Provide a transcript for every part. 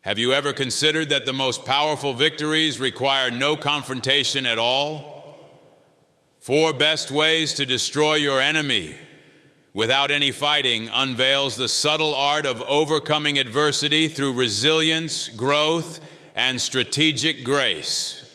Have you ever considered that the most powerful victories require no confrontation at all? 4 best ways to destroy your enemy without any fighting unveils the subtle art of overcoming adversity through resilience, growth, and strategic grace.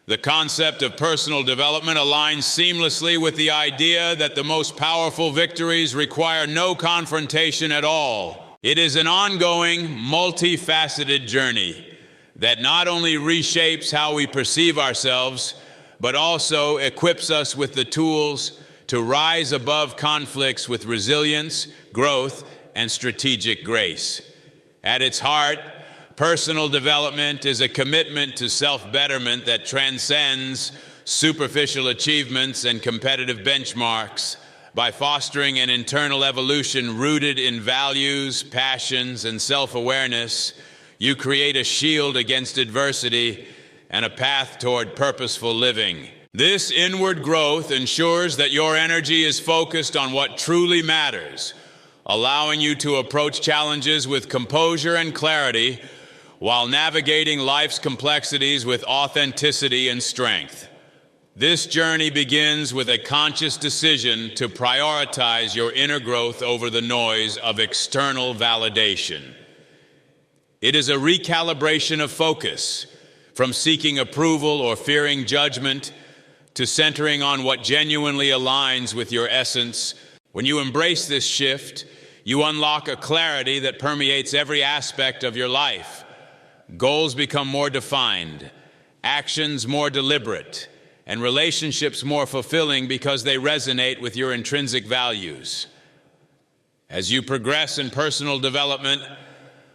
The concept of personal development aligns seamlessly with the idea that the most powerful victories require no confrontation at all. It is an ongoing, multifaceted journey that not only reshapes how we perceive ourselves, but also equips us with the tools to rise above conflicts with resilience, growth, and strategic grace. At its heart, personal development is a commitment to self-betterment that transcends superficial achievements and competitive benchmarks. By fostering an internal evolution rooted in values, passions, and self-awareness, you create a shield against adversity and a path toward purposeful living. This inward growth ensures that your energy is focused on what truly matters, allowing you to approach challenges with composure and clarity while navigating life's complexities with authenticity and strength. This journey begins with a conscious decision to prioritize your inner growth over the noise of external validation. It is a recalibration of focus, from seeking approval or fearing judgment to centering on what genuinely aligns with your essence. When you embrace this shift, you unlock a clarity that permeates every aspect of your life. Goals become more defined, actions more deliberate, and relationships more fulfilling because they resonate with your intrinsic values. As you progress in personal development,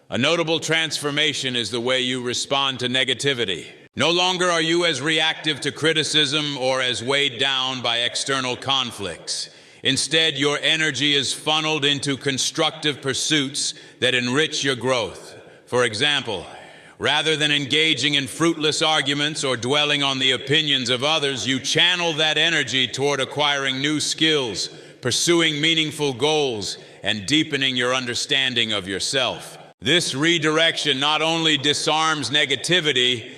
a notable transformation is the way you respond to negativity. No longer are you as reactive to criticism or as weighed down by external conflicts. Instead, your energy is funneled into constructive pursuits that enrich your growth. For example, rather than engaging in fruitless arguments or dwelling on the opinions of others, you channel that energy toward acquiring new skills, pursuing meaningful goals, and deepening your understanding of yourself. This redirection not only disarms negativity,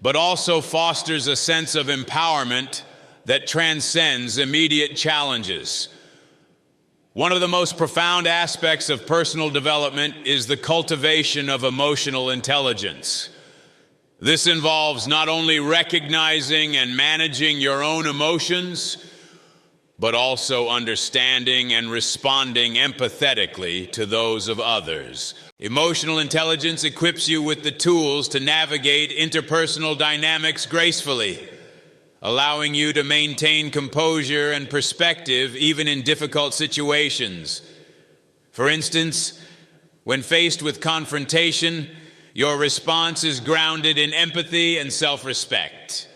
but also fosters a sense of empowerment that transcends immediate challenges. One of the most profound aspects of personal development is the cultivation of emotional intelligence. This involves not only recognizing and managing your own emotions, but also understanding and responding empathetically to those of others. Emotional intelligence equips you with the tools to navigate interpersonal dynamics gracefully, allowing you to maintain composure and perspective even in difficult situations. For instance, when faced with confrontation, your response is grounded in empathy and self-respect,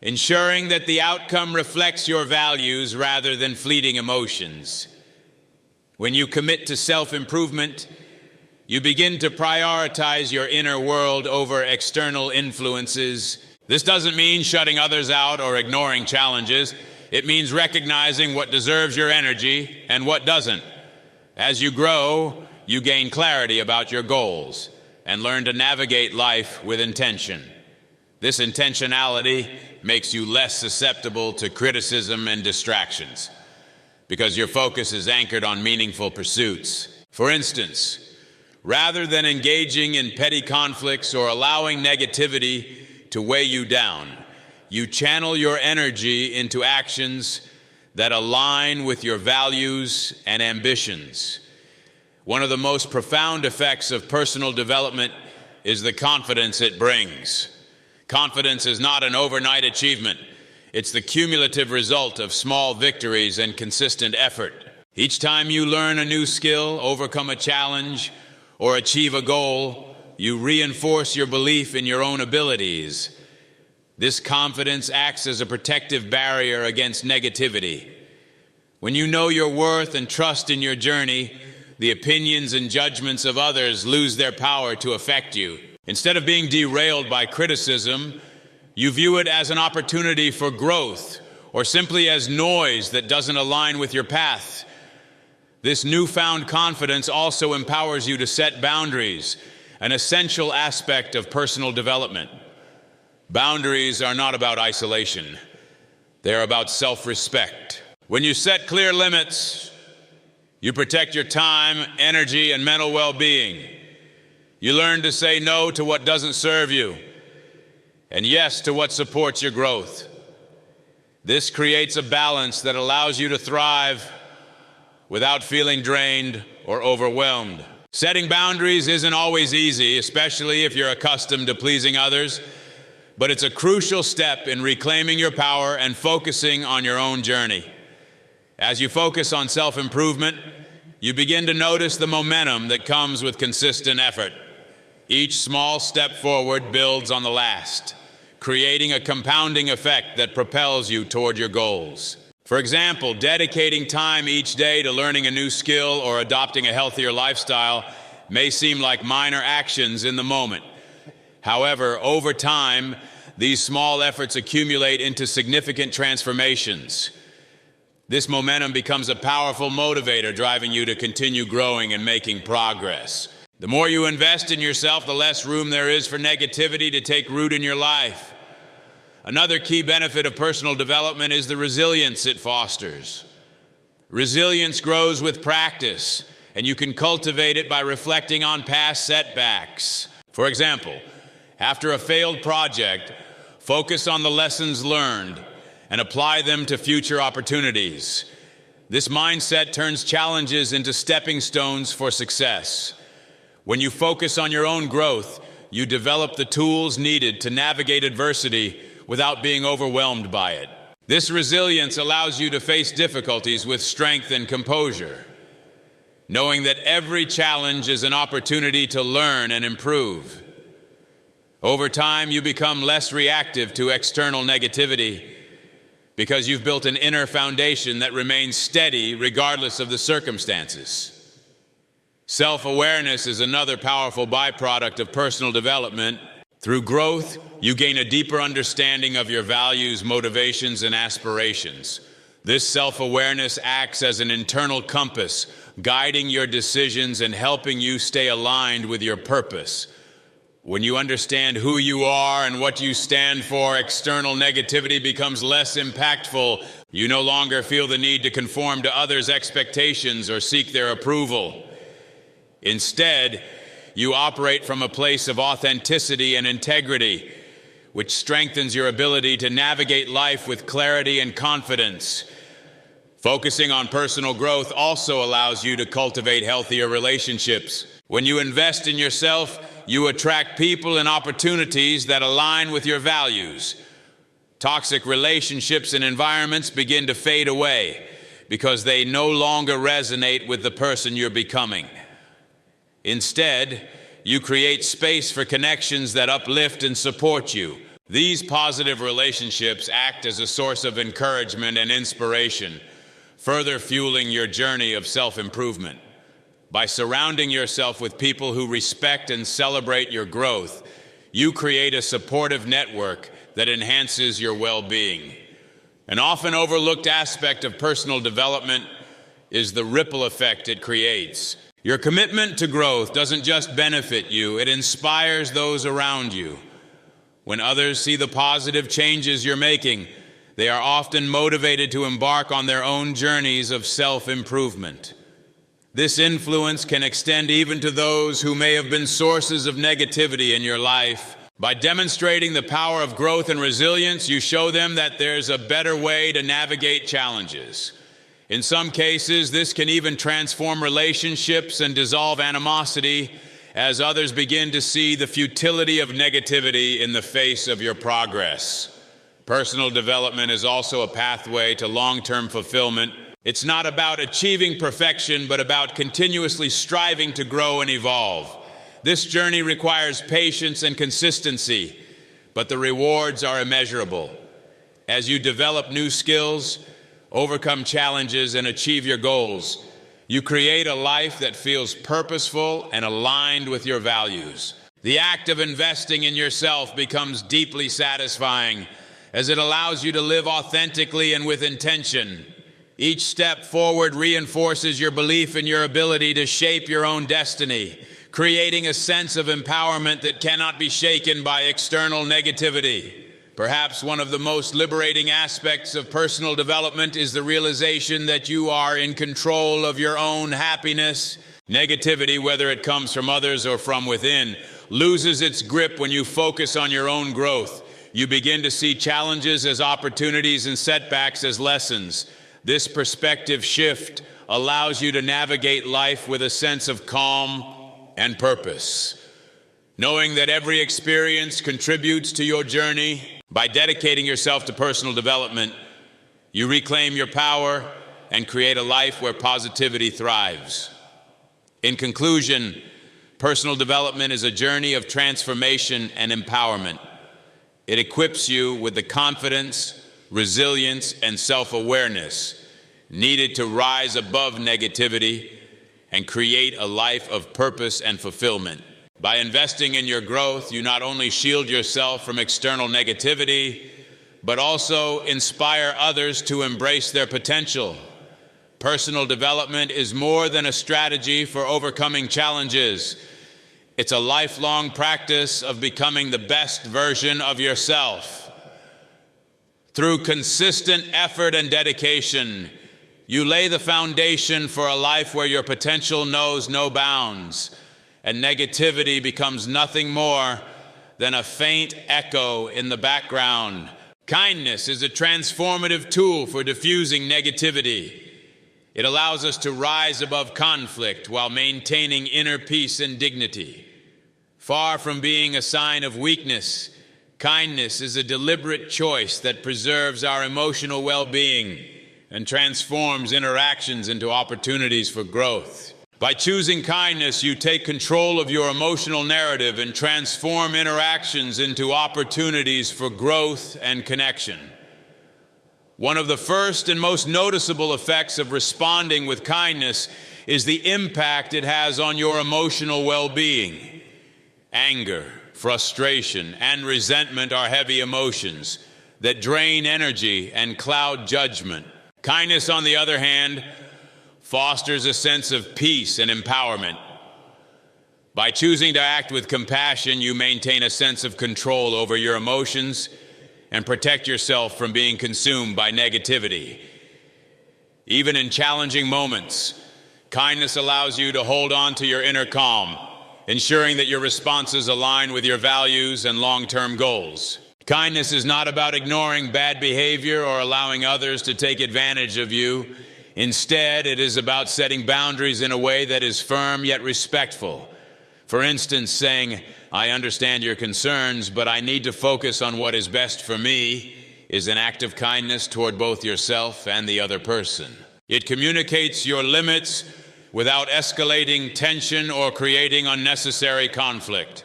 ensuring that the outcome reflects your values rather than fleeting emotions. When you commit to self-improvement, you begin to prioritize your inner world over external influences. This doesn't mean shutting others out or ignoring challenges. It means recognizing what deserves your energy and what doesn't. As you grow, you gain clarity about your goals and learn to navigate life with intention. This intentionality makes you less susceptible to criticism and distractions because your focus is anchored on meaningful pursuits. For instance, rather than engaging in petty conflicts or allowing negativity to weigh you down, you channel your energy into actions that align with your values and ambitions. One of the most profound effects of personal development is the confidence it brings. Confidence is not an overnight achievement. It's the cumulative result of small victories and consistent effort. Each time you learn a new skill, overcome a challenge, or achieve a goal, you reinforce your belief in your own abilities. This confidence acts as a protective barrier against negativity. When you know your worth and trust in your journey, the opinions and judgments of others lose their power to affect you. Instead of being derailed by criticism, you view it as an opportunity for growth, or simply as noise that doesn't align with your path. This newfound confidence also empowers you to set boundaries, an essential aspect of personal development. Boundaries are not about isolation. They're about self-respect. When you set clear limits, you protect your time, energy, and mental well-being. You learn to say no to what doesn't serve you, and yes to what supports your growth. This creates a balance that allows you to thrive without feeling drained or overwhelmed. Setting boundaries isn't always easy, especially if you're accustomed to pleasing others, but it's a crucial step in reclaiming your power and focusing on your own journey. As you focus on self-improvement, you begin to notice the momentum that comes with consistent effort. Each small step forward builds on the last, creating a compounding effect that propels you toward your goals. For example, dedicating time each day to learning a new skill or adopting a healthier lifestyle may seem like minor actions in the moment. However, over time, these small efforts accumulate into significant transformations. This momentum becomes a powerful motivator, driving you to continue growing and making progress. The more you invest in yourself, the less room there is for negativity to take root in your life. Another key benefit of personal development is the resilience it fosters. Resilience grows with practice, and you can cultivate it by reflecting on past setbacks. For example, after a failed project, focus on the lessons learned and apply them to future opportunities. This mindset turns challenges into stepping stones for success. When you focus on your own growth, you develop the tools needed to navigate adversity without being overwhelmed by it. This resilience allows you to face difficulties with strength and composure, knowing that every challenge is an opportunity to learn and improve. Over time, you become less reactive to external negativity because you've built an inner foundation that remains steady regardless of the circumstances. Self-awareness is another powerful byproduct of personal development. Through growth, you gain a deeper understanding of your values, motivations, and aspirations. This self-awareness acts as an internal compass, guiding your decisions and helping you stay aligned with your purpose. When you understand who you are and what you stand for, external negativity becomes less impactful. You no longer feel the need to conform to others' expectations or seek their approval. Instead, you operate from a place of authenticity and integrity, which strengthens your ability to navigate life with clarity and confidence. Focusing on personal growth also allows you to cultivate healthier relationships. When you invest in yourself, you attract people and opportunities that align with your values. Toxic relationships and environments begin to fade away because they no longer resonate with the person you're becoming. Instead, you create space for connections that uplift and support you. These positive relationships act as a source of encouragement and inspiration, further fueling your journey of self-improvement. By surrounding yourself with people who respect and celebrate your growth, you create a supportive network that enhances your well-being. An often overlooked aspect of personal development is the ripple effect it creates. Your commitment to growth doesn't just benefit you, it inspires those around you. When others see the positive changes you're making, they are often motivated to embark on their own journeys of self-improvement. This influence can extend even to those who may have been sources of negativity in your life. By demonstrating the power of growth and resilience, you show them that there's a better way to navigate challenges. In some cases, this can even transform relationships and dissolve animosity as others begin to see the futility of negativity in the face of your progress. Personal development is also a pathway to long-term fulfillment. It's not about achieving perfection, but about continuously striving to grow and evolve. This journey requires patience and consistency, but the rewards are immeasurable. As you develop new skills, overcome challenges, and achieve your goals, you create a life that feels purposeful and aligned with your values. The act of investing in yourself becomes deeply satisfying as it allows you to live authentically and with intention. Each step forward reinforces your belief in your ability to shape your own destiny, creating a sense of empowerment that cannot be shaken by external negativity. Perhaps one of the most liberating aspects of personal development is the realization that you are in control of your own happiness. Negativity, whether it comes from others or from within, loses its grip when you focus on your own growth. You begin to see challenges as opportunities and setbacks as lessons. This perspective shift allows you to navigate life with a sense of calm and purpose. Knowing that every experience contributes to your journey, by dedicating yourself to personal development, you reclaim your power and create a life where positivity thrives. In conclusion, personal development is a journey of transformation and empowerment. It equips you with the confidence, resilience, and self-awareness needed to rise above negativity and create a life of purpose and fulfillment. By investing in your growth, you not only shield yourself from external negativity, but also inspire others to embrace their potential. Personal development is more than a strategy for overcoming challenges. It's a lifelong practice of becoming the best version of yourself. Through consistent effort and dedication, you lay the foundation for a life where your potential knows no bounds, and negativity becomes nothing more than a faint echo in the background. Kindness is a transformative tool for diffusing negativity. It allows us to rise above conflict while maintaining inner peace and dignity. Far from being a sign of weakness, kindness is a deliberate choice that preserves our emotional well-being and transforms interactions into opportunities for growth. By choosing kindness, you take control of your emotional narrative and transform interactions into opportunities for growth and connection. One of the first and most noticeable effects of responding with kindness is the impact it has on your emotional well-being. Anger, frustration, and resentment are heavy emotions that drain energy and cloud judgment. Kindness, on the other hand, fosters a sense of peace and empowerment. By choosing to act with compassion, you maintain a sense of control over your emotions and protect yourself from being consumed by negativity. Even in challenging moments, kindness allows you to hold on to your inner calm, ensuring that your responses align with your values and long-term goals. Kindness is not about ignoring bad behavior or allowing others to take advantage of you. Instead, it is about setting boundaries in a way that is firm yet respectful. For instance, saying, "I understand your concerns, but I need to focus on what is best for me," is an act of kindness toward both yourself and the other person. It communicates your limits without escalating tension or creating unnecessary conflict.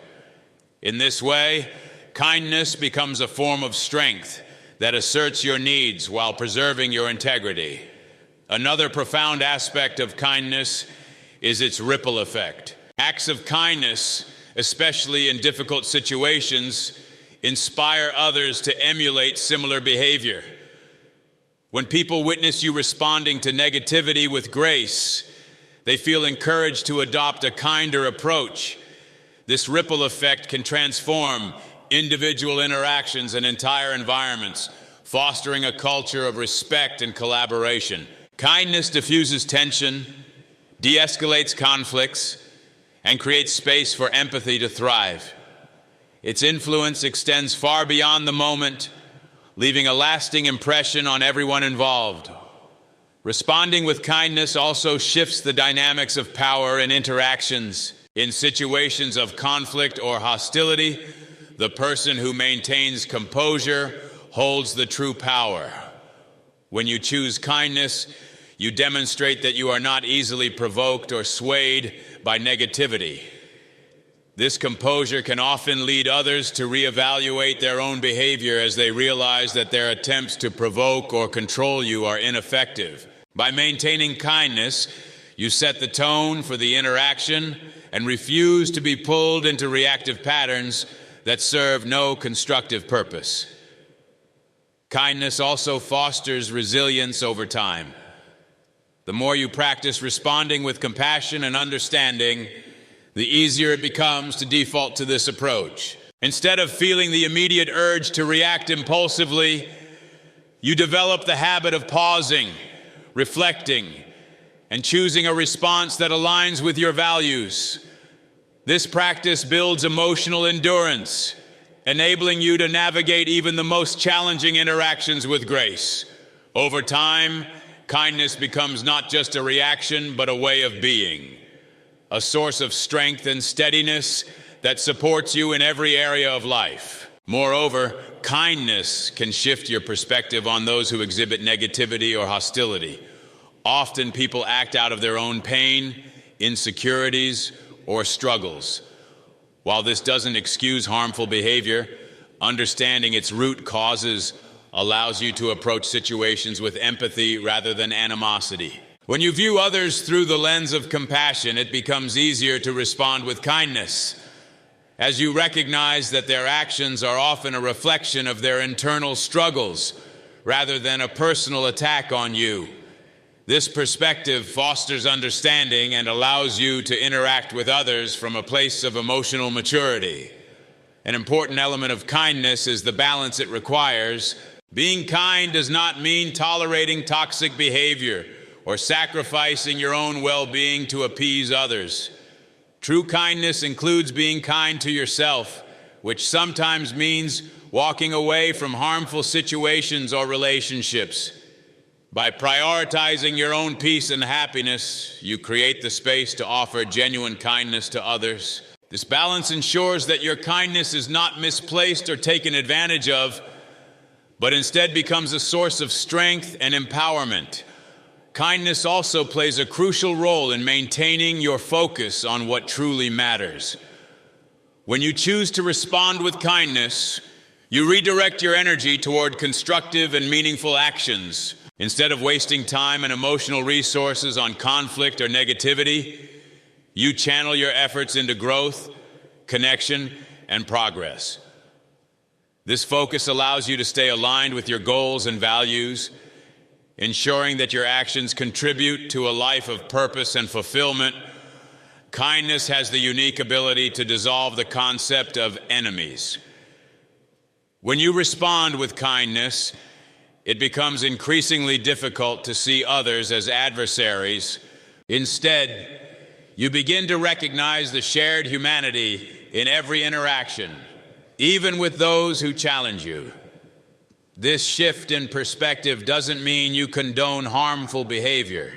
In this way, kindness becomes a form of strength that asserts your needs while preserving your integrity. Another profound aspect of kindness is its ripple effect. Acts of kindness, especially in difficult situations, inspire others to emulate similar behavior. When people witness you responding to negativity with grace, they feel encouraged to adopt a kinder approach. This ripple effect can transform individual interactions and entire environments, fostering a culture of respect and collaboration. Kindness diffuses tension, de-escalates conflicts, and creates space for empathy to thrive. Its influence extends far beyond the moment, leaving a lasting impression on everyone involved. Responding with kindness also shifts the dynamics of power in interactions. In situations of conflict or hostility, the person who maintains composure holds the true power. When you choose kindness, you demonstrate that you are not easily provoked or swayed by negativity. This composure can often lead others to reevaluate their own behavior as they realize that their attempts to provoke or control you are ineffective. By maintaining kindness, you set the tone for the interaction and refuse to be pulled into reactive patterns that serve no constructive purpose. Kindness also fosters resilience over time. The more you practice responding with compassion and understanding, the easier it becomes to default to this approach. Instead of feeling the immediate urge to react impulsively, you develop the habit of pausing, reflecting, and choosing a response that aligns with your values. This practice builds emotional endurance, enabling you to navigate even the most challenging interactions with grace. Over time, kindness becomes not just a reaction, but a way of being, a source of strength and steadiness that supports you in every area of life. Moreover, kindness can shift your perspective on those who exhibit negativity or hostility. Often people act out of their own pain, insecurities, or struggles. While this doesn't excuse harmful behavior, understanding its root causes allows you to approach situations with empathy rather than animosity. When you view others through the lens of compassion, it becomes easier to respond with kindness, as you recognize that their actions are often a reflection of their internal struggles rather than a personal attack on you. This perspective fosters understanding and allows you to interact with others from a place of emotional maturity. An important element of kindness is the balance it requires. Being kind does not mean tolerating toxic behavior or sacrificing your own well-being to appease others. True kindness includes being kind to yourself, which sometimes means walking away from harmful situations or relationships. By prioritizing your own peace and happiness, you create the space to offer genuine kindness to others. This balance ensures that your kindness is not misplaced or taken advantage of, but instead becomes a source of strength and empowerment. Kindness also plays a crucial role in maintaining your focus on what truly matters. When you choose to respond with kindness, you redirect your energy toward constructive and meaningful actions. Instead of wasting time and emotional resources on conflict or negativity, you channel your efforts into growth, connection, and progress. This focus allows you to stay aligned with your goals and values, ensuring that your actions contribute to a life of purpose and fulfillment. Kindness has the unique ability to dissolve the concept of enemies. When you respond with kindness, it becomes increasingly difficult to see others as adversaries. Instead, you begin to recognize the shared humanity in every interaction, even with those who challenge you. This shift in perspective doesn't mean you condone harmful behavior.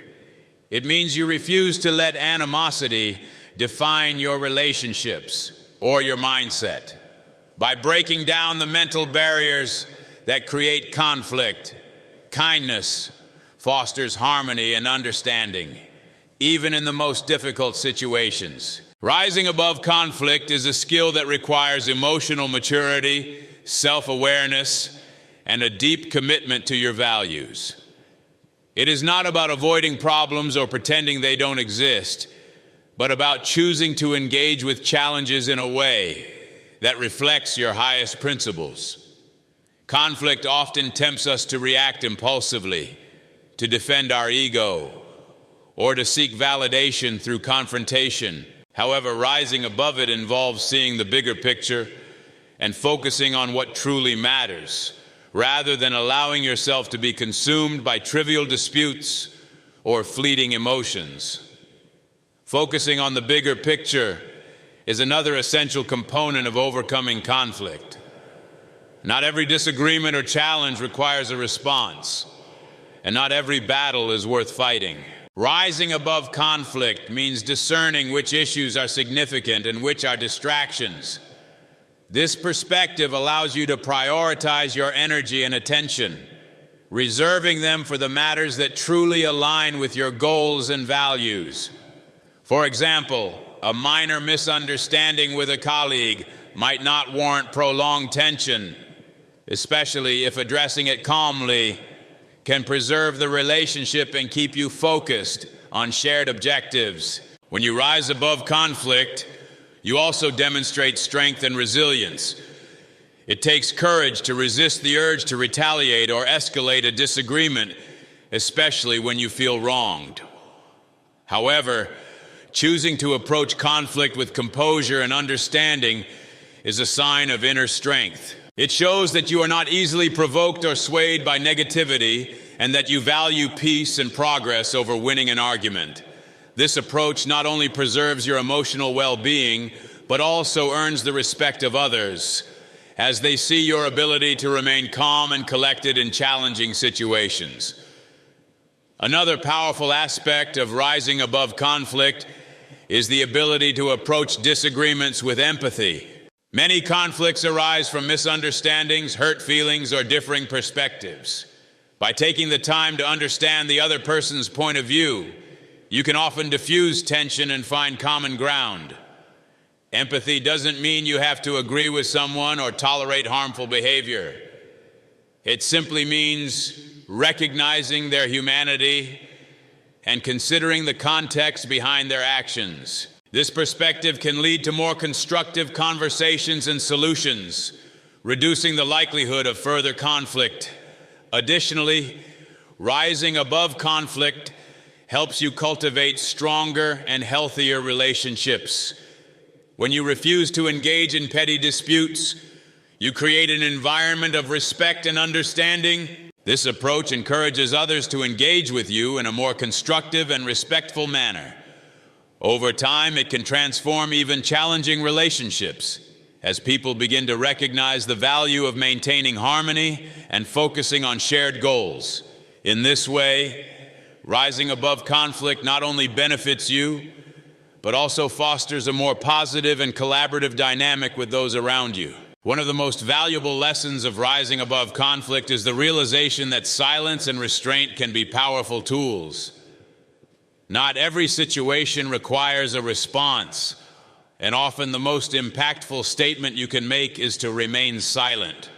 It means you refuse to let animosity define your relationships or your mindset. By breaking down the mental barriers that create conflict, kindness fosters harmony and understanding, even in the most difficult situations. Rising above conflict is a skill that requires emotional maturity, self-awareness, and a deep commitment to your values. It is not about avoiding problems or pretending they don't exist, but about choosing to engage with challenges in a way that reflects your highest principles. Conflict often tempts us to react impulsively, to defend our ego, or to seek validation through confrontation. However, rising above it involves seeing the bigger picture and focusing on what truly matters, rather than allowing yourself to be consumed by trivial disputes or fleeting emotions. Focusing on the bigger picture is another essential component of overcoming conflict. Not every disagreement or challenge requires a response, and not every battle is worth fighting. Rising above conflict means discerning which issues are significant and which are distractions. This perspective allows you to prioritize your energy and attention, reserving them for the matters that truly align with your goals and values. For example, a minor misunderstanding with a colleague might not warrant prolonged tension, especially if addressing it calmly can preserve the relationship and keep you focused on shared objectives. When you rise above conflict, you also demonstrate strength and resilience. It takes courage to resist the urge to retaliate or escalate a disagreement, especially when you feel wronged. However, Choosing to approach conflict with composure and understanding is a sign of inner strength. It shows that you are not easily provoked or swayed by negativity, and that you value peace and progress over winning an argument. This approach not only preserves your emotional well-being, but also earns the respect of others, as they see your ability to remain calm and collected in challenging situations. Another powerful aspect of rising above conflict is the ability to approach disagreements with empathy. Many conflicts arise from misunderstandings, hurt feelings, or differing perspectives. By taking the time to understand the other person's point of view, you can often diffuse tension and find common ground. Empathy doesn't mean you have to agree with someone or tolerate harmful behavior. It simply means recognizing their humanity and considering the context behind their actions. This perspective can lead to more constructive conversations and solutions, reducing the likelihood of further conflict. Additionally, rising above conflict helps you cultivate stronger and healthier relationships. When you refuse to engage in petty disputes, you create an environment of respect and understanding. This approach encourages others to engage with you in a more constructive and respectful manner. Over time, it can transform even challenging relationships as people begin to recognize the value of maintaining harmony and focusing on shared goals. In this way, rising above conflict not only benefits you, but also fosters a more positive and collaborative dynamic with those around you. One of the most valuable lessons of rising above conflict is the realization that silence and restraint can be powerful tools. Not every situation requires a response, and often the most impactful statement you can make is to remain silent.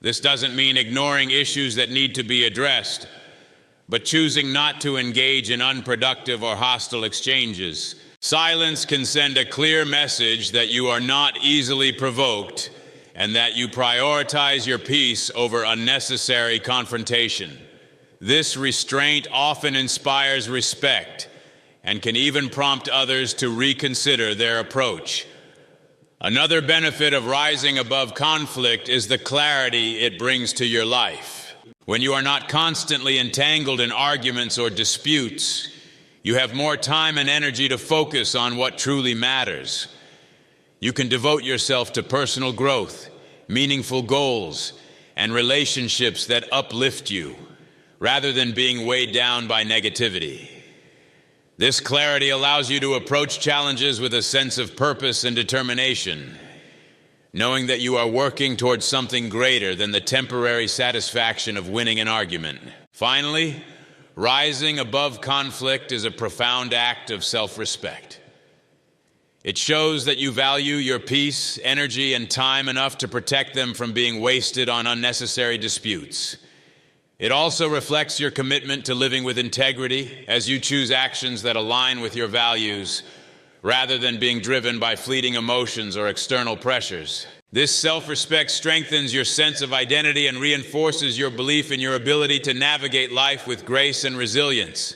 This doesn't mean ignoring issues that need to be addressed, but choosing not to engage in unproductive or hostile exchanges. Silence can send a clear message that you are not easily provoked and that you prioritize your peace over unnecessary confrontation. This restraint often inspires respect and can even prompt others to reconsider their approach. Another benefit of rising above conflict is the clarity it brings to your life. When you are not constantly entangled in arguments or disputes, you have more time and energy to focus on what truly matters. You can devote yourself to personal growth, meaningful goals, and relationships that uplift you, rather than being weighed down by negativity. This clarity allows you to approach challenges with a sense of purpose and determination, knowing that you are working towards something greater than the temporary satisfaction of winning an argument. Finally, rising above conflict is a profound act of self-respect. It shows that you value your peace, energy, and time enough to protect them from being wasted on unnecessary disputes. It also reflects your commitment to living with integrity as you choose actions that align with your values, rather than being driven by fleeting emotions or external pressures. This self-respect strengthens your sense of identity and reinforces your belief in your ability to navigate life with grace and resilience.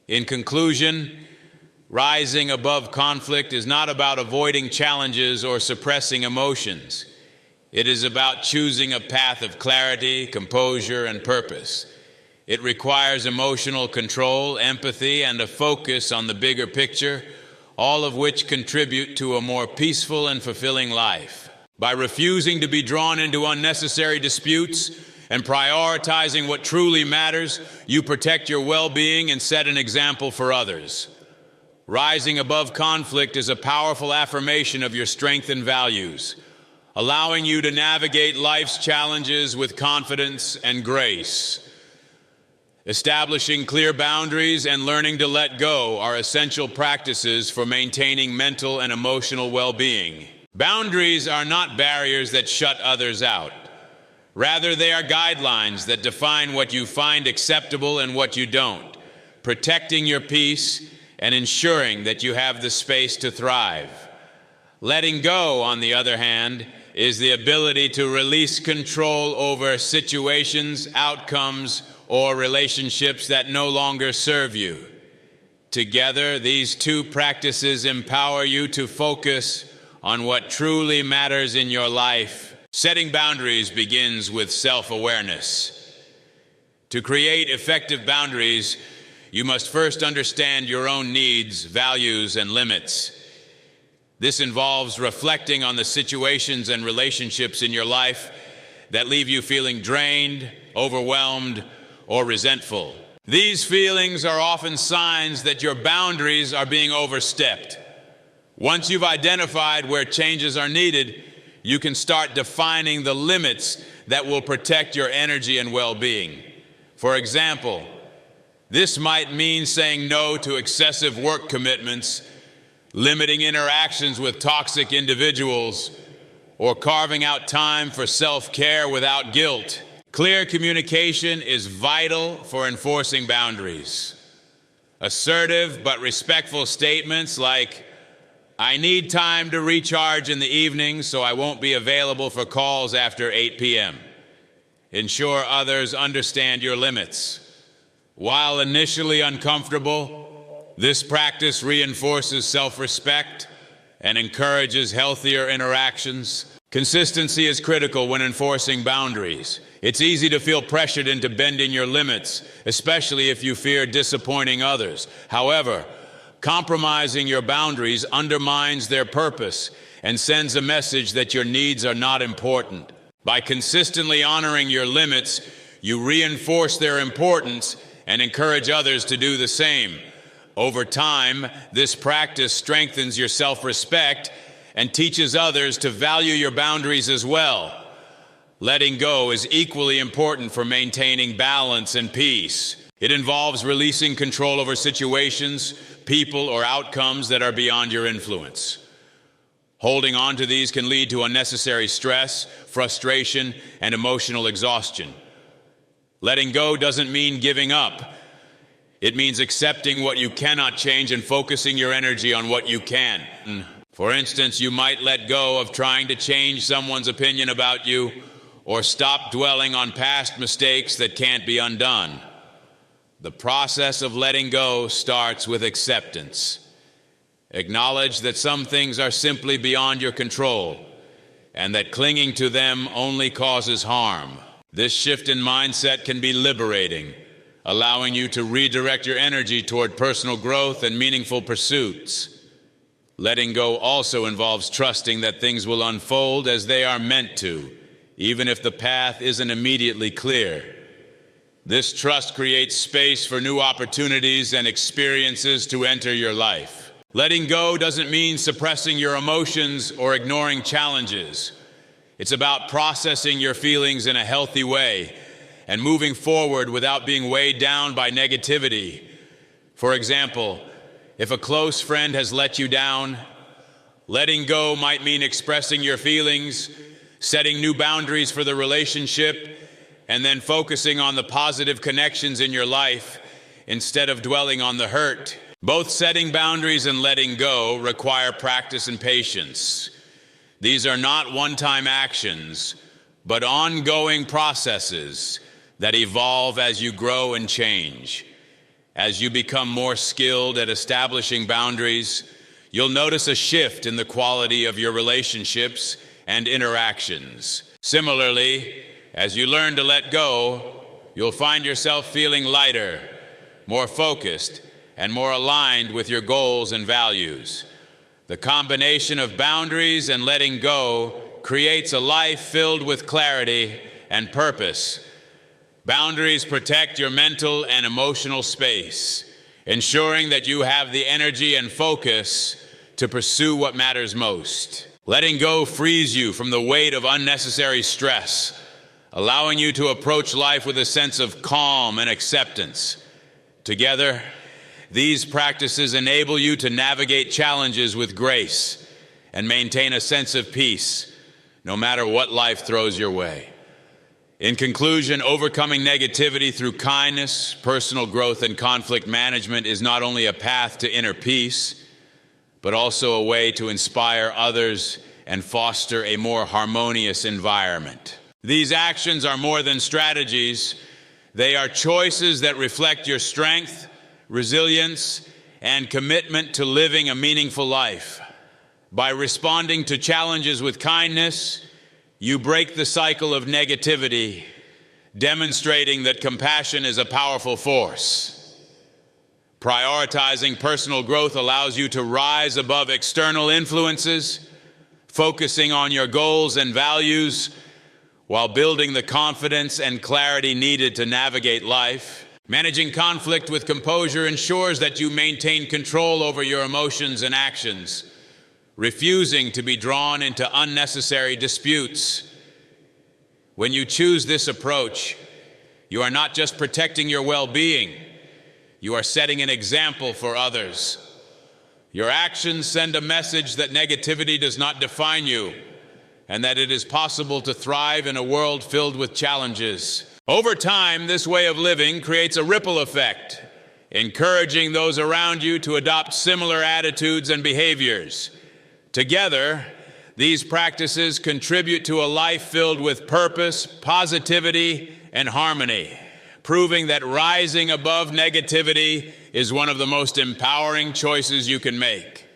In conclusion, rising above conflict is not about avoiding challenges or suppressing emotions. It is about choosing a path of clarity, composure, and purpose. It requires emotional control, empathy, and a focus on the bigger picture, all of which contribute to a more peaceful and fulfilling life. By refusing to be drawn into unnecessary disputes and prioritizing what truly matters, you protect your well-being and set an example for others. Rising above conflict is a powerful affirmation of your strength and values, allowing you to navigate life's challenges with confidence and grace. Establishing clear boundaries and learning to let go are essential practices for maintaining mental and emotional well-being. Boundaries are not barriers that shut others out. Rather, they are guidelines that define what you find acceptable and what you don't, protecting your peace and ensuring that you have the space to thrive. Letting go, on the other hand, is the ability to release control over situations, outcomes, or relationships that no longer serve you. Together, these two practices empower you to focus on what truly matters in your life. Setting boundaries begins with self-awareness. To create effective boundaries, you must first understand your own needs, values, and limits. This involves reflecting on the situations and relationships in your life that leave you feeling drained, overwhelmed, or resentful. These feelings are often signs that your boundaries are being overstepped. Once you've identified where changes are needed, you can start defining the limits that will protect your energy and well-being. For example, this might mean saying no to excessive work commitments, limiting interactions with toxic individuals, or carving out time for self-care without guilt. Clear communication is vital for enforcing boundaries. Assertive but respectful statements like, "I need time to recharge in the evening, so I won't be available for calls after 8 p.m." Ensure others understand your limits. While initially uncomfortable, this practice reinforces self-respect and encourages healthier interactions. Consistency is critical when enforcing boundaries. It's easy to feel pressured into bending your limits, especially if you fear disappointing others. However, compromising your boundaries undermines their purpose and sends a message that your needs are not important. By consistently honoring your limits, you reinforce their importance and encourage others to do the same. Over time, this practice strengthens your self-respect and teaches others to value your boundaries as well. Letting go is equally important for maintaining balance and peace. It involves releasing control over situations, people, or outcomes that are beyond your influence. Holding on to these can lead to unnecessary stress, frustration, and emotional exhaustion. Letting go doesn't mean giving up. It means accepting what you cannot change and focusing your energy on what you can. For instance, you might let go of trying to change someone's opinion about you, or stop dwelling on past mistakes that can't be undone. The process of letting go starts with acceptance. Acknowledge that some things are simply beyond your control, and that clinging to them only causes harm. This shift in mindset can be liberating, allowing you to redirect your energy toward personal growth and meaningful pursuits. Letting go also involves trusting that things will unfold as they are meant to, even if the path isn't immediately clear. This trust creates space for new opportunities and experiences to enter your life. Letting go doesn't mean suppressing your emotions or ignoring challenges. It's about processing your feelings in a healthy way and moving forward without being weighed down by negativity. For example, if a close friend has let you down, letting go might mean expressing your feelings, setting new boundaries for the relationship, and then focusing on the positive connections in your life instead of dwelling on the hurt. Both setting boundaries and letting go require practice and patience. These are not one-time actions, but ongoing processes that evolve as you grow and change. As you become more skilled at establishing boundaries, you'll notice a shift in the quality of your relationships and interactions. Similarly, as you learn to let go, you'll find yourself feeling lighter, more focused, and more aligned with your goals and values. The combination of boundaries and letting go creates a life filled with clarity and purpose. Boundaries protect your mental and emotional space, ensuring that you have the energy and focus to pursue what matters most. Letting go frees you from the weight of unnecessary stress, allowing you to approach life with a sense of calm and acceptance. Together, these practices enable you to navigate challenges with grace and maintain a sense of peace, no matter what life throws your way. In conclusion, overcoming negativity through kindness, personal growth, and conflict management is not only a path to inner peace, but also a way to inspire others and foster a more harmonious environment. These actions are more than strategies. They are choices that reflect your strength, resilience, and commitment to living a meaningful life. By responding to challenges with kindness, you break the cycle of negativity, demonstrating that compassion is a powerful force. Prioritizing personal growth allows you to rise above external influences, focusing on your goals and values while building the confidence and clarity needed to navigate life. Managing conflict with composure ensures that you maintain control over your emotions and actions, refusing to be drawn into unnecessary disputes. When you choose this approach, you are not just protecting your well-being, you are setting an example for others. Your actions send a message that negativity does not define you, and that it is possible to thrive in a world filled with challenges. Over time, this way of living creates a ripple effect, encouraging those around you to adopt similar attitudes and behaviors. Together, these practices contribute to a life filled with purpose, positivity, and harmony, proving that rising above negativity is one of the most empowering choices you can make.